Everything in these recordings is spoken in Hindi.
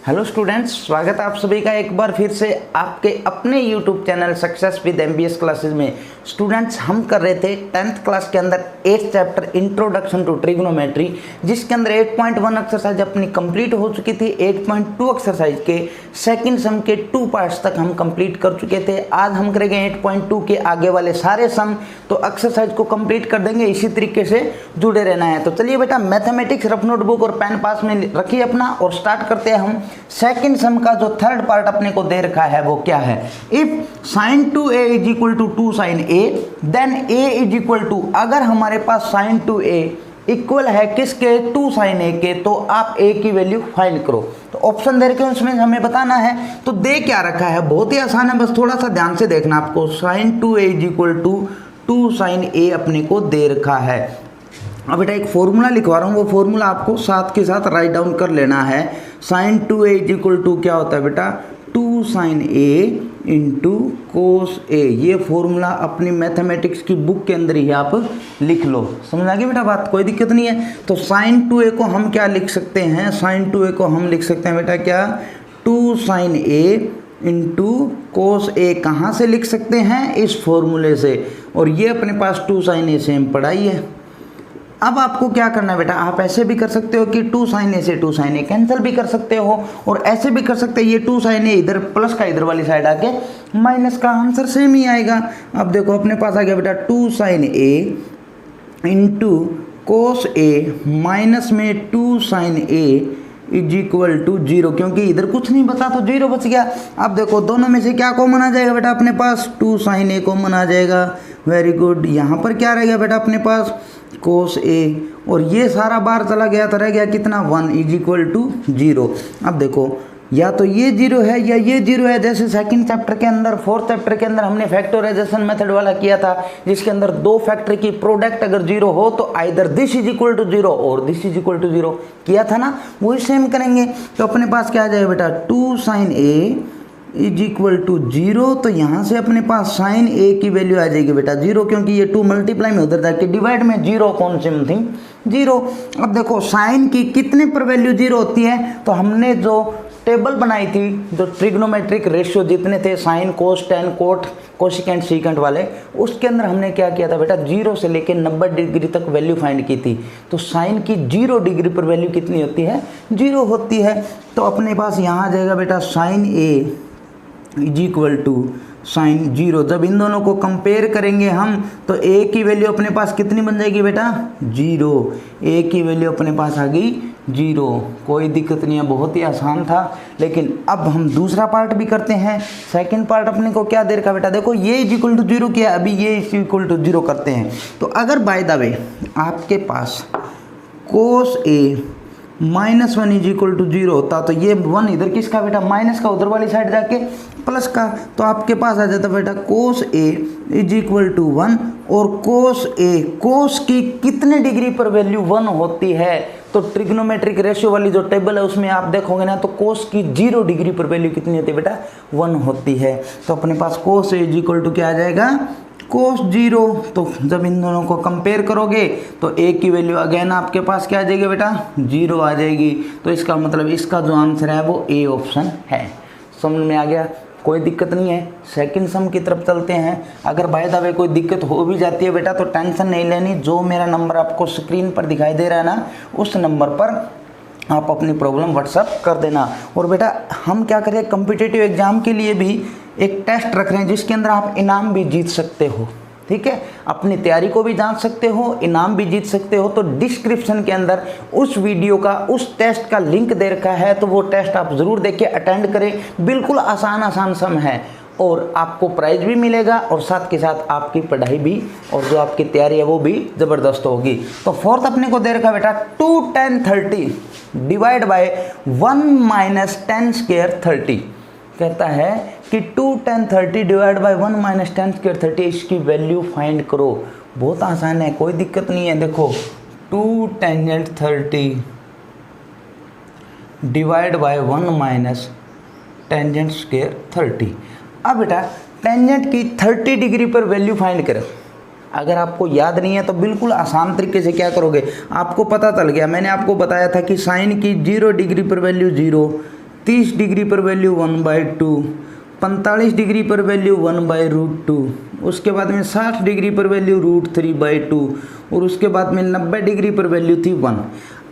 हेलो स्टूडेंट्स, स्वागत है आप सभी का एक बार फिर से आपके अपने YouTube channel success with MBS classes में। स्टूडेंट्स, हम कर रहे थे 10th क्लास के अंदर 8th chapter introduction to trigonometry, जिसके अंदर 8.1 एक्सरसाइज अपनी कंप्लीट हो चुकी थी। 8.2 एक्सरसाइज के सेकंड सम के 2 पार्ट्स तक हम कंप्लीट कर चुके थे। आज हम करेंगे 8.2 के आगे वाले सारे सम, तो एक्सरसाइज को कंप्लीट कर देंगे। इसी तरीके से जुड़े रहना है। तो चलिए बेटा, मैथमेटिक्स रफ नोटबुक और पेन पास में रखिए अपना और स्टार्ट करते हैं हम। सेकंड सम का जो थर्ड पार्ट अपने को दे रखा है वो क्या है? If sin 2a is equal to 2 sin a then a is equal to, अगर हमारे पास sin 2a इक्वल है किसके? 2 sin a के, तो आप a की वैल्यू फाइंड करो। तो ऑप्शन दे रखे हैं, उसमें हमें बताना है। तो दे क्या रखा है? बहुत ही आसान है, बस थोड़ा सा ध्यान से देखना आपको। sin 2a is equal to 2 sin a अपने को दे रखा है। अब बेटा एक फॉर्मूला लिखवा रहा हूँ, वो फॉर्मूला आपको साथ के साथ राइट डाउन कर लेना है। sin 2a is equal to क्या होता है बेटा? 2 sin a into cos a। ये फॉर्मूला अपनी मैथमेटिक्स की बुक के अंदर ही आप लिख लो। समझ आ गई बेटा बात? कोई दिक्कत नहीं है। तो sin 2a को हम क्या लिख सकते हैं? sin 2a को हम लिख सकते हैं बेटा क्या? 2 sin a into cos a। कहाँ से लिख सकते हैं? इस फॉर्मूले से। और ये अपने पास 2 sin a से हम पढ़ाई है। अब आपको क्या करना है बेटा? आप ऐसे भी कर सकते हो कि 2 sin a से 2 sin a कैंसिल भी कर सकते हो, और ऐसे भी कर सकते हैं ये 2 sin a इधर प्लस का इधर वाली साइड आके माइनस का, आंसर सेम ही आएगा। अब देखो अपने पास आ गया बेटा 2 sin a into cos a minus में 2 sin a is equal to 0, क्योंकि इधर कुछ नहीं बचा तो 0 बच गया। अब देखो दोनों में से क्या कॉमन आ जाएगा बेटा? अपने पास 2 sin a कॉमन आ जाएगा। Very good. यहाँ पर क्या रह गया बेटा अपने पास? कोस a, और ये सारा बार चला गया तो रह गया कितना? 1 इज इक्वल टू 0। अब देखो या तो ये 0 है या ये 0 है। जैसे सेकंड चैप्टर के अंदर, फोर्थ चैप्टर के अंदर हमने फैक्टराइजेशन मेथड वाला किया था, जिसके अंदर दो फैक्टर की प्रोडक्ट अगर 0 हो तो either this is equal to 0 और दिस इज इक्वल टू 0 किया था ना, वही सेम करेंगे। तो अपने पास क्या आ जाएगा बेटा? 2 sin a is equal to 0। तो यहाँ से अपने पास sin a की वैल्यू आ जाएगी बेटा 0, क्योंकि ये 2 मल्टीप्लाई में उधर जाके डिवाइड में 0 कौन सी थी? 0। अब देखो साइन की कितने पर वैल्यू 0 होती है? तो हमने जो टेबल बनाई थी, जो ट्रिग्नोमेट्रिक रेशियो जितने थे, साइन, कोस, टेन, कोट, कोसिकेंट, सीकेंट वाले, उसके अंदर हमने क्या किया था बेटा? 0 से लेके 90 डिग्री तक वैल्यू फाइंड की थी। तो साइन की 0 डिग्री पर वैल्यू कितनी होती है? 0 होती है। तो अपने पास यहाँ आ जाएगा बेटा sin a is equal to sine 0। जब इन दोनों को कंपेयर करेंगे हम तो a की वैल्यू अपने पास कितनी बन जाएगी बेटा? 0। a की वैल्यू अपने पास आ गई 0। कोई दिक्कत नहीं है, बहुत ही आसान था। लेकिन अब हम दूसरा पार्ट भी करते हैं। सेकंड पार्ट अपने को क्या दे रखा बेटा? देखो ये इज इक्वल टू 0 किया, अभी ये इज इक्वल टू 0 करते हैं। तो अगर बाय द वे आपके पास कोस a -1 इज इक्वल टू 0 होता, तो ये 1 इधर किसका बेटा? माइनस का, उधर वाली साइड जाके प्लस का। तो आपके पास आ जाता बेटा कोस a इज इक्वल टू 1, और कोस a, कोस की कितने डिग्री पर वैल्यू 1 होती है? तो ट्रिग्नोमेट्रिक रेशियो वाली जो टेबल है उसमें आप देखोगे ना, तो कोस की 0 डिग्री पर वैल्यू कितनी होती है बेटा? 1 होती है। तो अपने पास कोस a इज इक्वल टू क्या आ जाएगा? कोस 0। तो जब इन दोनों को कंपेयर करोगे तो a की वैल्यू अगेन आपके पास क्या आ जाएगी बेटा? 0 आ जाएगी। तो इसका मतलब इसका जो आंसर है वो A ऑप्शन है। समझ में आ गया? कोई दिक्कत नहीं है। सेकंड सम की तरफ चलते हैं। अगर बाय द वे कोई दिक्कत हो भी जाती है बेटा तो टेंशन नहीं लेनी। जो मेरा नंबर आपको स्क्रीन पर दिखाई दे रहा है ना, उस नंबर पर आप अपनी प्रॉब्लम व्हाट्सअप कर देना। और बेटा हम क्या करें, कॉम्पिटिटिव एग्जाम के लिए भी एक टेस्ट रख रहे हैं जिसके अंदर आप इनाम भी जीत सकते हो। ठीक है, अपनी तैयारी को भी जान सकते हो, इनाम भी जीत सकते हो। तो डिस्क्रिप्शन के अंदर उस वीडियो का, उस टेस्ट का लिंक दे रखा है, तो वो टेस्ट आप ज़रूर देखिए, अटेंड करें। बिल्कुल आसान सम है और आपको प्राइज भी मिलेगा, और साथ के साथ आपकी पढ़ाई भी और जो आपकी तैयारी है वो भी ज़बरदस्त होगी। तो फोर्थ अपने को दे रखा बेटा 2 10 30 डिवाइड बाय 1 - 10 स्क्वायर 30। कहता है कि 2 10 30 डिवाइड बाय 1 - 10 स्क्वायर 30, इसकी वैल्यू फाइंड करो। बहुत आसान है, कोई दिक्कत नहीं है। देखो 2 tangent 30 divide by 1 - tangent square 30। अब बेटा टेंजेंट की 30 डिग्री पर वैल्यू फाइंड करो। अगर आपको याद नहीं है तो बिल्कुल आसान तरीके से क्या करोगे, आपको पता चल गया। मैंने आपको बताया था कि साइन की 0 डिग्री पर वैल्यू 0, 30 डिग्री पर वैल्यू 1/2, 45 डिग्री पर वैल्यू 1/√2, उसके बाद में 60 डिग्री पर वैल्यू √3/2 और उसके बाद में 90 डिग्री पर वैल्यू थी 1।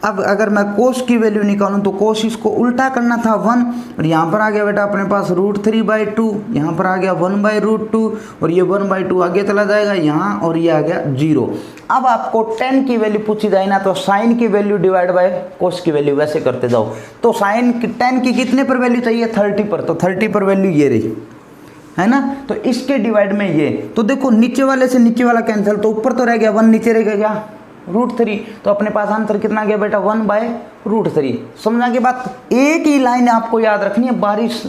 अब अगर मैं कोस की वैल्यू निकालूं तो कोस इसको उल्टा करना था 1, और यहाँ पर आ गया बेटा अपने पास √3/2, यहाँ पर आ गया 1/√2 और ये 1/2 आगे चला जाएगा यहाँ और ये आ गया 0। अब आपको tan की वैल्यू पूछी जाए ना तो साइन की वैल्यू डिवाइड बाय कोस की वैल्यू वैसे करते जाओ। तो साइन tan की कितने पर वैल्यू चाहिए 30 पर, तो 30 पर वैल्यू ये रही है ना, तो इसके डिवाइड में ये, तो देखो नीचे वाले से नीचे वाला कैंसिल, तो ऊपर तो रह गया 1, नीचे रह गया √3, तो अपने पास आंसर कितना गया बेटा 1/√3। समझा की बात। एक ही लाइन आपको याद रखनी है,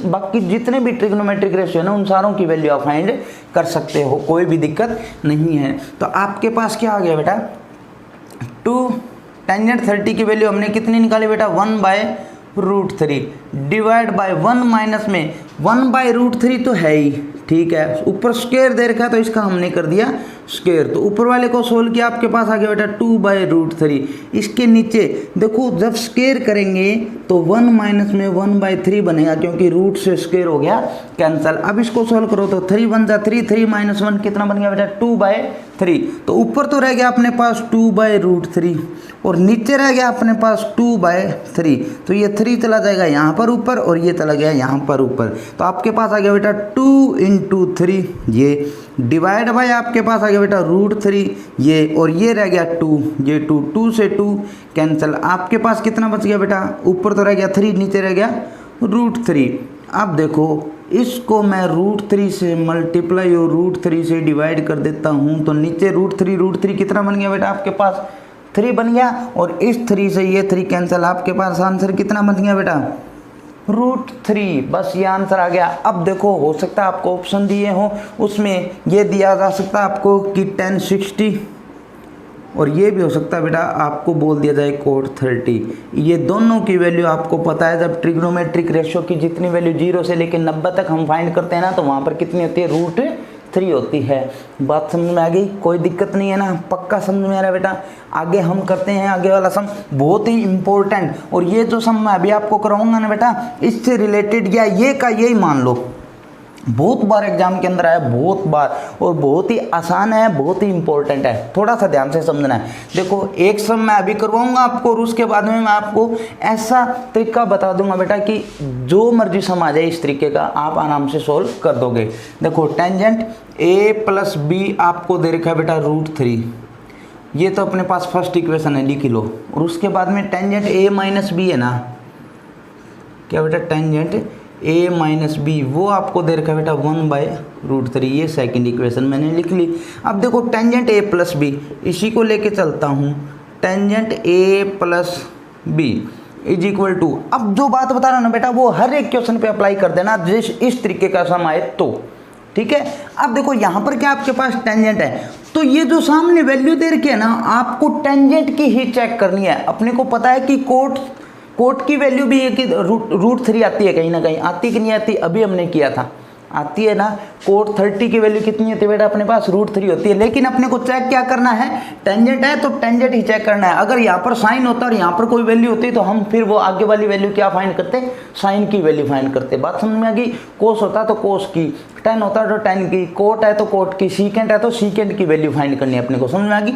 बाकी जितने भी ट्रिग्नोमेट्रिक रेशियो है ना उन सारों की वैल्यू आप फाइंड कर सकते हो, कोई भी दिक्कत नहीं है। तो आपके पास क्या आ गया बेटा 2 टेंजेंट 30 की वैल्यू हमने कितनी निकाली बेटा 1/√3 डिवाइड बाय 1 माइनस में 1/√3 तो है ही, ठीक है, ऊपर स्क्वायर दे रखा है तो इसका हमने कर दिया स्क्वायर, तो ऊपर वाले को सोल्व किया आपके पास आ गया बेटा 2/√3। इसके नीचे देखो जब स्क्वायर करेंगे तो 1 माइनस में 1/3 बनेगा क्योंकि रूट से स्क्वायर हो गया कैंसल। अब इसको सोल्व करो तो 3 1 जा 3, 3 - 1 कितना बन गया बेटा 2/3, तो ऊपर तो रह गया अपने पास 2/√3 और नीचे रह गया अपने पास 2/3, तो ये 3 चला जाएगा यहाँ पर ऊपर और ये चला गया यहाँ पर ऊपर, तो आपके पास आ गया बेटा 2 × 3 ये डिवाइड बाय आपके पास आ गया बेटा √3 ये, और ये रह गया 2, ये 2 से 2 कैंसिल, आपके पास कितना बच गया बेटा ऊपर तो रह गया 3, नीचे रह गया √3। अब देखो इसको मैं √3 से मल्टीप्लाई और √3 से डिवाइड कर देता हूँ, तो नीचे √3 कितना बन गया बेटा आपके पास 3 बन गया, और इस 3 से ये 3 कैंसिल, आपके पास आंसर कितना बन गया बेटा √3, बस ये आंसर आ गया। अब देखो हो सकता है आपको ऑप्शन दिए हो उसमें ये दिया जा सकता है आपको कि tan 60, और ये भी हो सकता है बेटा आपको बोल दिया जाए cot 30। ये दोनों की वैल्यू आपको पता है, जब ट्रिग्नोमेट्रिक रेशियो की जितनी वैल्यू 0 से लेकर 90 तक हम फाइंड करते हैं ना तो वहाँ पर कितनी होती है √3 होती है। बात समझ में आ गई, कोई दिक्कत नहीं है ना, पक्का समझ में आ रहा है बेटा। आगे हम करते हैं आगे वाला सम, बहुत ही इंपॉर्टेंट, और ये जो सम मैं अभी आपको कराऊंगा ना बेटा इससे रिलेटेड या ये का यही मान लो, बहुत बार एग्जाम के अंदर आया, बहुत बार, और बहुत ही आसान है, बहुत ही इंपॉर्टेंट है, थोड़ा सा ध्यान से समझना है। देखो एक सम मैं अभी करवाऊंगा आपको और उसके बाद में मैं आपको ऐसा तरीका बता दूंगा बेटा कि जो मर्जी सम आ जाए इस तरीके का आप आराम से सोल्व कर दोगे। देखो टेंजेंट a + b आपको दे रखा है बेटा √3, ये तो अपने पास फर्स्ट इक्वेशन है, लिख लो, और उसके बाद में टेंजेंट a - b है ना, क्या बेटा टेंजेंट a - b वो आपको दे रखा है बेटा 1/√3, ये सेकंड इक्वेशन मैंने लिख ली। अब देखो टेंजेंट a + b, इसी को लेके चलता हूँ, टेंजेंट a + b = अब जो बात बता रहा हूँ ना बेटा वो हर एक क्वेश्चन पे अप्लाई कर देना जिस इस तरीके का सम आए तो, ठीक है। अब देखो यहाँ पर क्या आपके पास टेंजेंट है, तो ये जो सामने वैल्यू दे रखी है ना आपको टेंजेंट की ही चेक करनी है। अपने को पता है कि कोट की वैल्यू भी है कि √3 आती है, कहीं ना कहीं आती कि नहीं आती, अभी हमने किया था, आती है ना। कोट 30 की वैल्यू कितनी होती है बेटा अपने पास √3 होती है, लेकिन अपने को चेक क्या करना है, टेंजेंट है तो टेंजेंट ही चेक करना है। अगर यहाँ पर साइन होता और यहाँ पर कोई वैल्यू होती तो हम फिर वो आगे वाली वैल्यू क्या फाइंड करते, साइन की वैल्यू फाइंड करते। बात समझ में आ गई। कोस होता तो कोस की, टेन होता तो टेन की, कोट है तो कोट की, सीकेंट है तो सीकेंट की वैल्यू फाइंड करनी है अपने को, समझ में आ गई।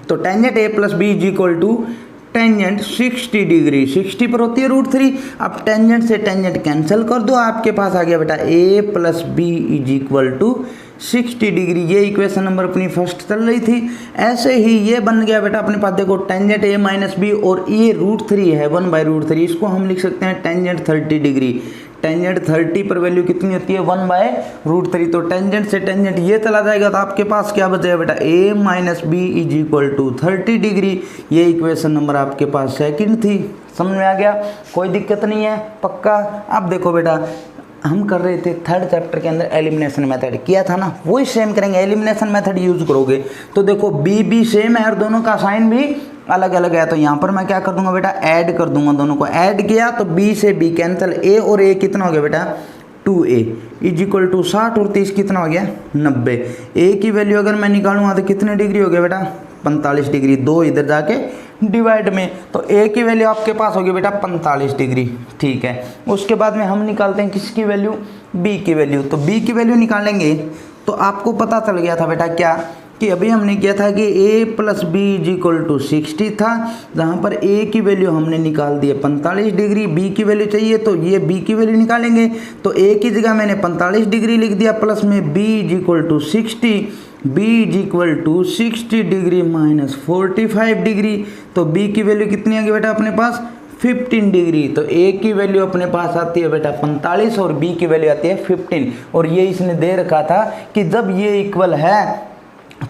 तो tangent a + b = tangent 60 degree, 60 पर होती है √3। अब टेंजेंट से टेंजेंट कैंसिल कर दो, आपके पास आ गया बेटा a + b = 60 डिग्री। ये इक्वेशन नंबर अपनी फर्स्ट चल रही थी। ऐसे ही ये बन गया बेटा अपने पास, देखो टेंजेंट a - b और ये √3 है 1/√3, इसको हम लिख सकते हैं टेंजेंट 30 डिग्री। टेंजेंट 30 पर वैल्यू कितनी होती है 1/√3, तो टेंजेंट से टेंजेंट ये चला जाएगा तो आपके पास क्या बचेगा बेटा a - b = 30 डिग्री। ये इक्वेशन नंबर आपके पास सेकंड थी, समझ में आ गया, कोई दिक्कत नहीं है, पक्का। अब देखो बेटा हम कर रहे थे थर्ड चैप्टर के अंदर एलिमिनेशन मेथड किया था ना, वही सेम करेंगे, एलिमिनेशन मेथड यूज करोगे। तो देखो b सेम है और दोनों का साइन भी अलग अलग है, तो यहाँ पर मैं क्या कर दूंगा बेटा ऐड कर दूंगा, दोनों को ऐड किया तो b से b कैंसिल, a और a कितना हो गया बेटा 2a = 60 और 30 कितना हो गया 90। a की वैल्यू अगर मैं निकालूंगा तो कितने डिग्री हो गया बेटा 45 डिग्री, 2 इधर जाके डिवाइड में, तो ए की वैल्यू आपके पास होगी बेटा 45 डिग्री। ठीक है, उसके बाद में हम निकालते हैं किसकी वैल्यू, बी की वैल्यू। तो बी की वैल्यू निकालेंगे तो आपको पता चल गया था बेटा क्या कि अभी हमने किया था कि a plus B is equal to 60 था, जहाँ पर a की वैल्यू हमने निकाल दी है 45 डिग्री, b की वैल्यू चाहिए तो ये b की वैल्यू निकालेंगे। तो a की जगह मैंने 45 डिग्री लिख दिया, प्लस में b is equal to 60, b is equal to 60 degree minus 45 degree. तो b की वैल्यू कितनी आ गई बेटा अपने पास 15 डिग्री। तो a की वैल्यू अपने पास आती है बेटा 45 और b की वैल्यू आती है 15। और ये इसने दे रखा था कि जब ये इक्वल है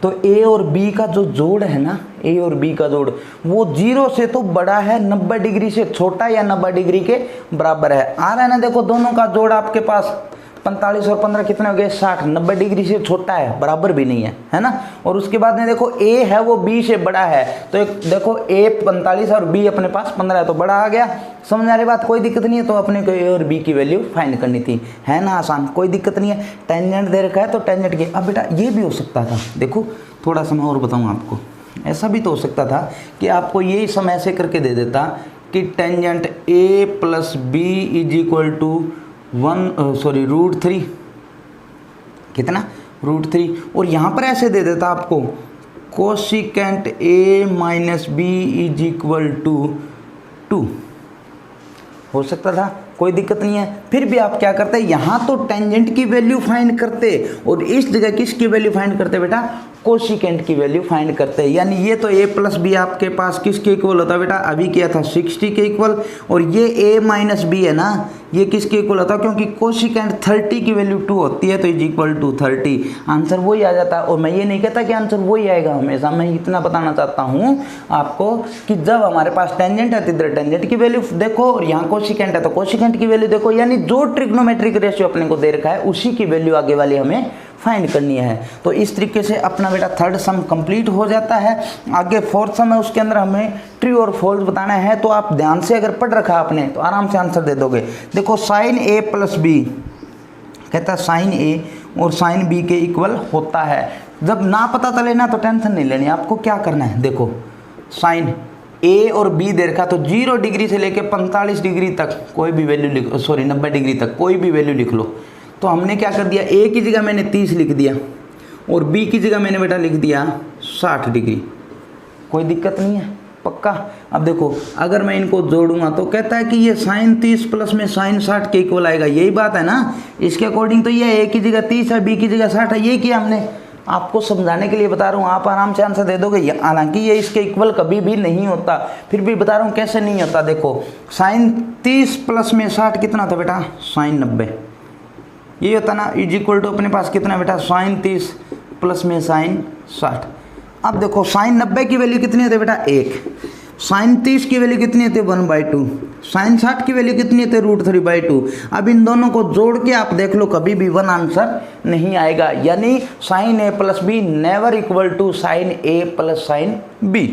तो a और b का जो जोड़ है ना, a और b का जोड़ वो 0 से तो बड़ा है, 90 डिग्री से छोटा या 90 डिग्री के बराबर है। आ रहा है ना, देखो दोनों का जोड़ आपके पास 45 और 15 कितने हो गए 60, 90 डिग्री से छोटा है, बराबर भी नहीं है ना। और उसके बाद में देखो a है वो b से बड़ा है, तो एक देखो a 45 और b अपने पास 15 है तो बड़ा आ गया। समझ आ रही बात, कोई दिक्कत नहीं है। तो अपने को a और b की वैल्यू फाइंड करनी थी, है ना आसान, कोई दिक्कत नहीं है। टेंजेंट दे रखा है तो टेंजेंट की, अब बेटा ये भी हो सकता था, देखो थोड़ा सा मैं और बताऊँ आपको, ऐसा भी तो हो सकता था कि आपको यही सम ऐसे करके दे देता कि tangent a plus B is equal to √3, कितना √3, और यहाँ पर ऐसे दे देता आपको cosecant a minus B is equal to 2, हो सकता था, कोई दिक्कत नहीं है। फिर भी आप क्या करते, यहाँ तो टेंजेंट की वैल्यू फाइंड करते और इस जगह किसकी वैल्यू फाइंड करते बेटा, कोसिकेंट की वैल्यू फाइंड करते हैं। यानी ये तो a प्लस बी आपके पास किसके इक्वल होता है बेटा, अभी किया था 60 के इक्वल, और ये a माइनस बी है ना, ये किसके इक्वल होता है, क्योंकि कोसिकेंट 30 की वैल्यू 2 होती है तो इज इक्वल टू 30, आंसर वही आ जाता है। और मैं ये नहीं कहता कि आंसर वही आएगा हमेशा, मैं इतना बताना चाहता हूँ आपको कि जब हमारे पास टेंजेंट है तो इधर टेंजेंट की वैल्यू देखो और यहाँ कोसिकेंट है तो कोसिकेंट की वैल्यू देखो, यानी जो ट्रिग्नोमेट्रिक रेशियो अपने को दे रखा है उसी की वैल्यू आगे वाली हमें फाइंड करनी है। तो इस तरीके से अपना बेटा थर्ड सम कंप्लीट हो जाता है। आगे फोर्थ सम है, उसके अंदर हमें ट्रू और फॉल्स बताना है, तो आप ध्यान से अगर पढ़ रखा आपने तो आराम से आंसर दे दोगे। देखो साइन a प्लस बी, कहता है साइन a और साइन b के इक्वल होता है। जब ना पता चले ना तो टेंशन नहीं लेनी, आपको क्या करना है, देखो साइन a और b दे रखा तो 0 डिग्री से लेके 45 डिग्री तक कोई भी वैल्यू लिख, 90 डिग्री तक कोई भी वैल्यू लिख लो। तो हमने क्या कर दिया, a की जगह मैंने 30 लिख दिया और b की जगह मैंने बेटा लिख दिया 60 डिग्री, कोई दिक्कत नहीं है, पक्का। अब देखो अगर मैं इनको जोड़ूंगा तो कहता है कि ये साइन 30 प्लस में साइन 60 के इक्वल आएगा, यही बात है ना। इसके अकॉर्डिंग तो ये a की जगह 30 है, b की जगह 60 है, ये किया हमने, आपको समझाने के लिए बता रहा हूँ, आप आराम से आंसर दे दोगे। हालांकि ये इसके इक्वल कभी भी नहीं होता, फिर भी बता रहा हूँ कैसे नहीं होता। देखो साइन 30 प्लस में 60 कितना था बेटा, साइन 90, ये होता ना, इज इक्वल टू अपने पास कितना बेटा, साइन 30 प्लस में साइन 60। अब देखो साइन 90 की वैल्यू कितनी होती है बेटा 1, साइन 30 की वैल्यू कितनी होती है 1/2, साइन 60 की वैल्यू कितनी होती है √3/2। अब इन दोनों को जोड़ के आप देख लो, कभी भी 1 आंसर नहीं आएगा। यानी sine a plus B never equal to sine a plus sine b।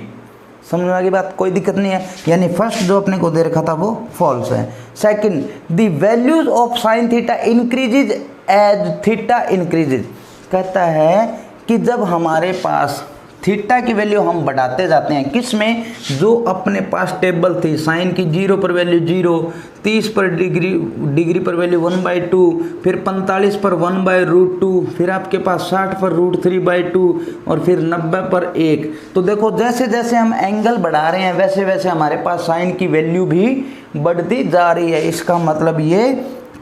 समझ में आ गई बात, कोई दिक्कत नहीं है। यानी फर्स्ट जो अपने को दे रखा था वो फॉल्स है। Second, the values of sine theta increases as theta increases, कहता है कि जब हमारे पास थीटा की वैल्यू हम बढ़ाते जाते हैं, किस में, जो अपने पास टेबल थी, साइन की 0 पर वैल्यू 0, 30 पर डिग्री पर वैल्यू 1/2, फिर 45 पर 1/√2, फिर आपके पास 60 पर √3/2 और फिर 90 पर 1। तो देखो जैसे जैसे हम एंगल बढ़ा रहे हैं वैसे वैसे हमारे पास साइन की वैल्यू भी बढ़ती जा रही है, इसका मतलब ये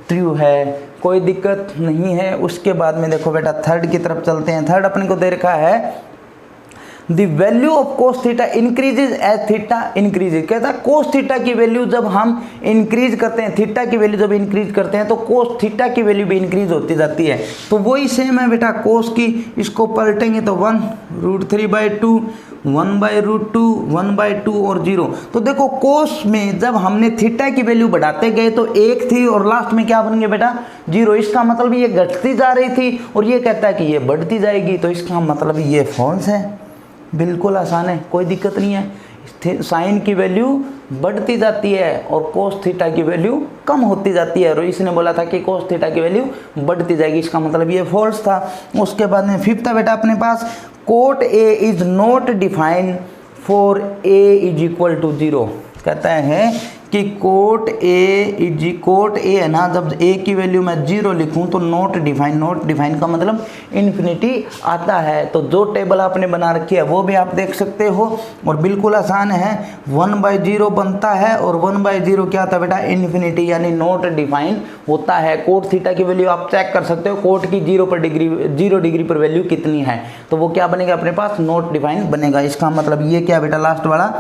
ट्रू है, कोई दिक्कत नहीं है। उसके बाद में देखो बेटा थर्ड की तरफ चलते हैं। थर्ड अपने को दे रखा है the value of cos theta increases as theta increases, कहता है कोस थीटा की वैल्यू जब हम इंक्रीज करते हैं, थीटा की वैल्यू जब इंक्रीज करते हैं तो कोस थीटा की वैल्यू भी इंक्रीज होती जाती है। तो वही सेम है बेटा कोस की, इसको पलटेंगे तो 1√3/2, 1/√2, 1/2 और 0। तो देखो कोस में जब हमने थीटा की वैल्यू बढ़ाते गए तो 1 थी और लास्ट में क्या बन गया बेटा 0। इसका मतलब ये घटती जा रही थी और ये कहता है कि ये बढ़ती जाएगी, तो इसका मतलब ये फॉल्स है। बिल्कुल आसान है, कोई दिक्कत नहीं है। साइन की वैल्यू बढ़ती जाती है और कोस थीटा की वैल्यू कम होती जाती है, और इसने बोला था कि कोस थीटा की वैल्यू बढ़ती जाएगी, इसका मतलब ये फॉल्स था। उसके बाद में फिफ्थ है बेटा अपने पास quote a is not define 4a is equal to 0। कहता है कि कोट ए है ना, जब a की वैल्यू मैं 0 लिखूं तो नॉट डिफाइन का मतलब इन्फिनिटी आता है। तो जो टेबल आपने बना रखी है वो भी आप देख सकते हो और बिल्कुल आसान है। 1/0 बनता है और 1/0 क्या आता है बेटा, इन्फिनिटी यानी नॉट डिफाइन होता है। कोट थीटा की वैल्यू आप चेक कर सकते हो, कोट की 0 डिग्री पर वैल्यू कितनी है, तो वो क्या बनेगा अपने पास, नॉट डिफाइन बनेगा। इसका मतलब ये क्या बेटा, लास्ट वाला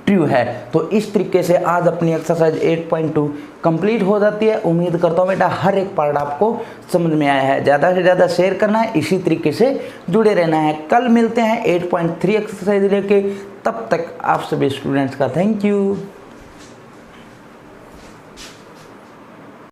ट्रू है। तो इस तरीके से आज अपनी एक्सरसाइज 8.2 कंप्लीट हो जाती है। उम्मीद करता हूँ बेटा हर एक पार्ट आपको समझ में आया है। ज़्यादा से ज़्यादा शेयर करना है, इसी तरीके से जुड़े रहना है। कल मिलते हैं 8.3 एक्सरसाइज लेके, तब तक आप सभी स्टूडेंट्स का थैंक यू।